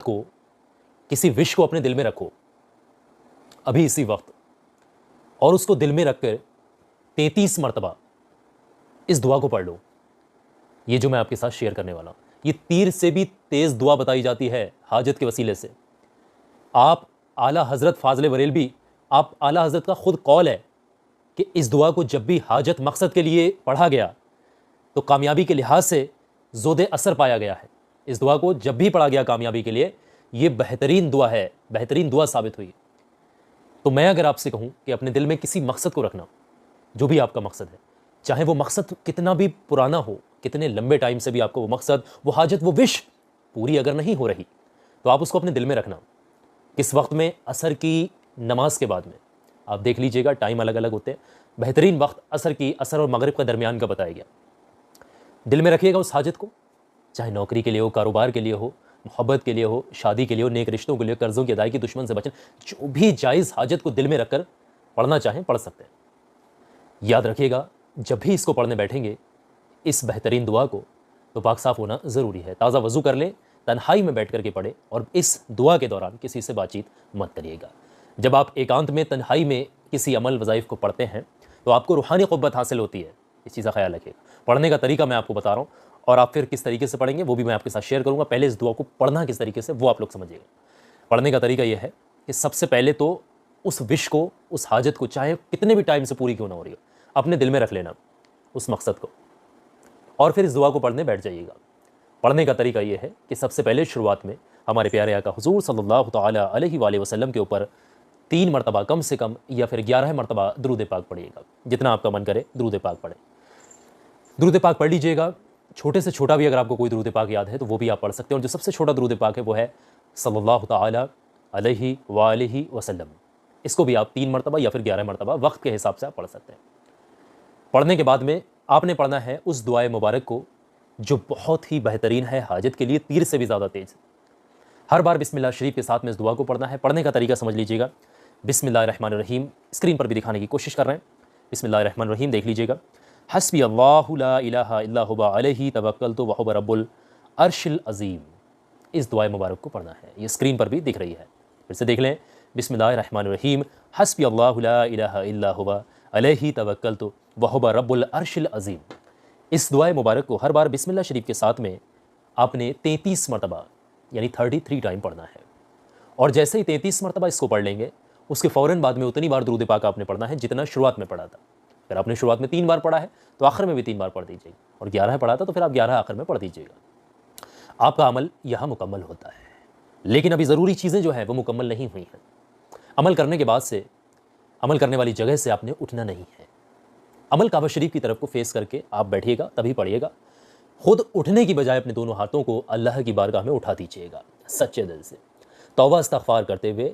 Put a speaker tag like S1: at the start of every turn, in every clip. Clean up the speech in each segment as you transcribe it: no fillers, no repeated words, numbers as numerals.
S1: को, किसी विश को अपने दिल में रखो अभी इसी वक्त, और उसको दिल में रखकर 33 मरतबा इस दुआ को पढ़ लो। ये जो मैं आपके साथ शेयर करने वाला हूं, ये तीर से भी तेज दुआ बताई जाती है हाजत के वसीले से। आप आला हजरत फाजले बरेलवी, आप आला हजरत का खुद कौल है कि इस दुआ को जब भी हाजत मकसद के लिए पढ़ा गया तो कामयाबी के लिहाज से ज़ोदे असर पाया गया है। इस दुआ को जब भी पढ़ा गया कामयाबी के लिए, ये बेहतरीन दुआ है, बेहतरीन दुआ साबित हुई। तो मैं अगर आपसे कहूं कि अपने दिल में किसी मकसद को रखना, जो भी आपका मकसद है, चाहे वो मकसद कितना भी पुराना हो, कितने लंबे टाइम से भी आपको वो मकसद, वो हाजत, वो विश पूरी अगर नहीं हो रही, तो आप उसको अपने दिल में रखना। किस वक्त में? असर की नमाज के बाद में। आप देख लीजिएगा, टाइम अलग अलग होते हैं। बेहतरीन वक्त असर और मगरिब का दरमियान का बताया गया। दिल में रखिएगा उस हाजत को, चाहे नौकरी के लिए हो, कारोबार के लिए हो, मोहब्बत के लिए हो, शादी के लिए हो, नेक रिश्तों के लिए, कर्जों की अदायगी, दुश्मन से बचना, जो भी जायज़ हाजत को दिल में रखकर पढ़ना चाहें पढ़ सकते हैं। याद रखिएगा, जब भी इसको पढ़ने बैठेंगे इस बेहतरीन दुआ को, तो पाक साफ होना ज़रूरी है। ताज़ा वज़ू कर लें, तन्हाई में बैठ करके पढ़े, और इस दुआ के दौरान किसी से बातचीत मत करिएगा। जब आप एकांत में, तन्हाई में किसी अमल वज़ाइफ को पढ़ते हैं तो आपको रूहानी क़ुव्वत हासिल होती है। इस चीज़ का ख्याल रखिएगा। पढ़ने का तरीका मैं आपको बता रहा हूँ, और आप फिर किस तरीके से पढ़ेंगे वो भी मैं आपके साथ शेयर करूँगा। पहले इस दुआ को पढ़ना किस तरीके से, वो आप लोग समझिएगा। पढ़ने का तरीका ये है कि सबसे पहले तो उस विश को, उस हाजत को, चाहे कितने भी टाइम से पूरी क्यों ना हो रही हो, अपने दिल में रख लेना उस मकसद को, और फिर इस दुआ को पढ़ने बैठ जाइएगा। पढ़ने का तरीका यह है कि सबसे पहले शुरुआत में हमारे प्यारे आका हुजूर सल्लल्लाहु तआला अलैहि वसल्लम के ऊपर 3 मरतबा कम से कम, या फिर 11 मरतबा दुरूद पाक पढ़िएगा। जितना आपका मन करे दुरूद पाक पढ़ें। दुरूद पाक पढ़ लीजिएगा। छोटे से छोटा भी अगर आपको कोई दुरूद पाक याद है तो वो भी आप पढ़ सकते हैं, और जो सबसे छोटा दुरूद पाक है वो है सल्लल्लाहु तआला अलैहि वसल्लम। इसको भी आप 3 मरतबा या फिर 11 मरतबा वक्त के हिसाब से आप पढ़ सकते हैं। पढ़ने के बाद में आपने पढ़ना है उस दुआए मुबारक को जो बहुत ही बेहतरीन है, हाजत के लिए तीर से भी ज़्यादा तेज। हर बार बिस्मिल्लाह शरीफ के साथ में इस दुआ को पढ़ना है। पढ़ने का तरीका समझ लीजिएगा। बिस्मिल्लाहिर्रहमानिर्रहीम, स्क्रीन पर भी दिखाने की कोशिश कर रहे हैं। बिस्मिल्लाहिर्रहमानिर्रहीम देख लीजिएगा। हस्बी अल्लाहु ला इलाहा इल्ला हुवा अलैहि तवक्कलतु व हुवा रब्बुल अर्शिल अज़ीम। इस दुआ मुबारक को पढ़ना है। ये स्क्रीन पर भी दिख रही है, फिर से देख लें। बिस्मिल्लाहिर्रहमानिर्रहीम, हस्बी अल्लाहु ला इलाहा इल्ला हुवा अलैहि तवक्कलतु व हुवा रब्बुल अर्शिल अज़ीम। इस दुआ मुबारक को हर बार बिस्मिल्लाह शरीफ के साथ में आपने 33 मरतबा यानी 33 टाइम पढ़ना है। और जैसे ही 33 मरतबा इसको पढ़ लेंगे, उसके फ़ौरन बाद में उतनी बार दुरूद पाक आपने पढ़ना है जितना शुरुआत में पढ़ा था। अगर आपने शुरुआत में 3 बार पढ़ा है तो आखिर में भी 3 बार पढ़ दीजिएगा, और 11 पढ़ा था तो फिर आप 11 आखिर में पढ़ दीजिएगा। आपका अमल यहाँ मुकम्मल होता है। लेकिन अभी ज़रूरी चीज़ें जो हैं वो मुकम्मल नहीं हुई हैं। अमल करने के बाद से, अमल करने वाली जगह से आपने उठना नहीं है। अमल काबा शरीफ की तरफ को फेस करके आप बैठिएगा, तभी पढ़िएगा। खुद उठने की बजाय अपने दोनों हाथों को अल्लाह की बारगाह में उठा दीजिएगा, सच्चे दिल से तौबा इस्तग़फ़ार करते हुए,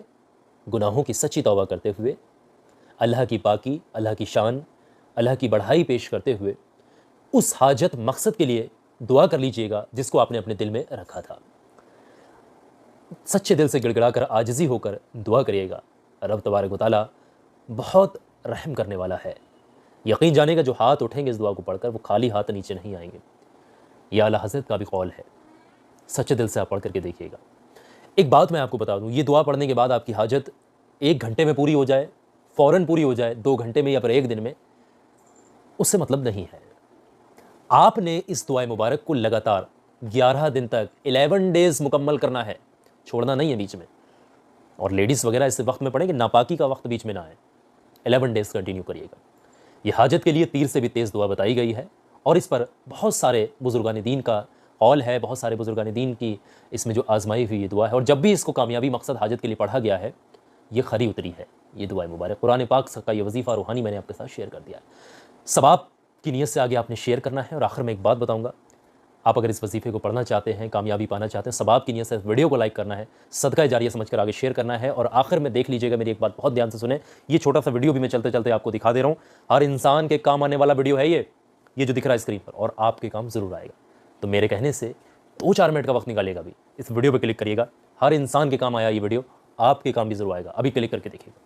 S1: गुनाहों की सच्ची तौबा करते हुए, अल्लाह की पाकी, अल्लाह की शान, अल्लाह की बढ़ाई पेश करते हुए उस हाजत मकसद के लिए दुआ कर लीजिएगा जिसको आपने अपने दिल में रखा था। सच्चे दिल से गिड़गिड़ा कर, आजिज़ी होकर दुआ करिएगा। रब तबारक व तआला बहुत रहम करने वाला है। यकीन जानेगा जो हाथ उठेंगे इस दुआ को पढ़कर वो खाली हाथ नीचे नहीं आएंगे। यह आला हज़रत का भी कौल है। सच्चे दिल से आप पढ़ करके देखिएगा। एक बात मैं आपको बता दूं, ये दुआ पढ़ने के बाद आपकी हाजत 1 घंटे में पूरी हो जाए, फ़ौरन पूरी हो जाए, 2 घंटे में या फिर 1 दिन में, उससे मतलब नहीं है। आपने इस दुआ मुबारक को लगातार 11 दिन तक 11 डेज़ मुकम्मल करना है, छोड़ना नहीं है बीच में। और लेडीज़ वगैरह इस वक्त में पढ़ेंगे, नापाकी का वक्त बीच में ना आए। 11 डेज़ कंटिन्यू करिएगा। ये हाजत के लिए तीर से भी तेज़ दुआ बताई गई है, और इस पर बहुत सारे बुजुर्गान दीन का कौल है, बहुत सारे बुजुर्गान दीन की इसमें जो आजमाई हुई ये दुआ है। और जब भी इसको कामयाबी मकसद हाजत के लिए पढ़ा गया है, ये खरी उतरी है ये दुआ मुबारक। कुरान पाक का ये वजीफ़ा रूहानी मैंने आपके साथ शेयर कर दिया है। सवाब की नीयत से आगे आपने शेयर करना है। और आखिर में एक बात बताऊँगा, आप अगर इस वजीफ़े को पढ़ना चाहते हैं, कामयाबी पाना चाहते हैं, सवाब की नीयत से वीडियो को लाइक करना है, सदका जारिया समझकर आगे शेयर करना है। और आखिर में देख लीजिएगा, मेरी एक बात बहुत ध्यान से सुने, ये छोटा सा वीडियो भी मैं चलते चलते आपको दिखा दे रहा हूँ। हर इंसान के काम आने वाला वीडियो है ये जो दिख रहा है स्क्रीन पर, और आपके काम ज़रूर आएगा। तो मेरे कहने से 2-4 मिनट का वक्त निकालेगा, अभी इस वीडियो पर क्लिक करिएगा। हर इंसान के काम आया ये वीडियो, आपके काम भी ज़रूर आएगा। अभी क्लिक करके देखिएगा।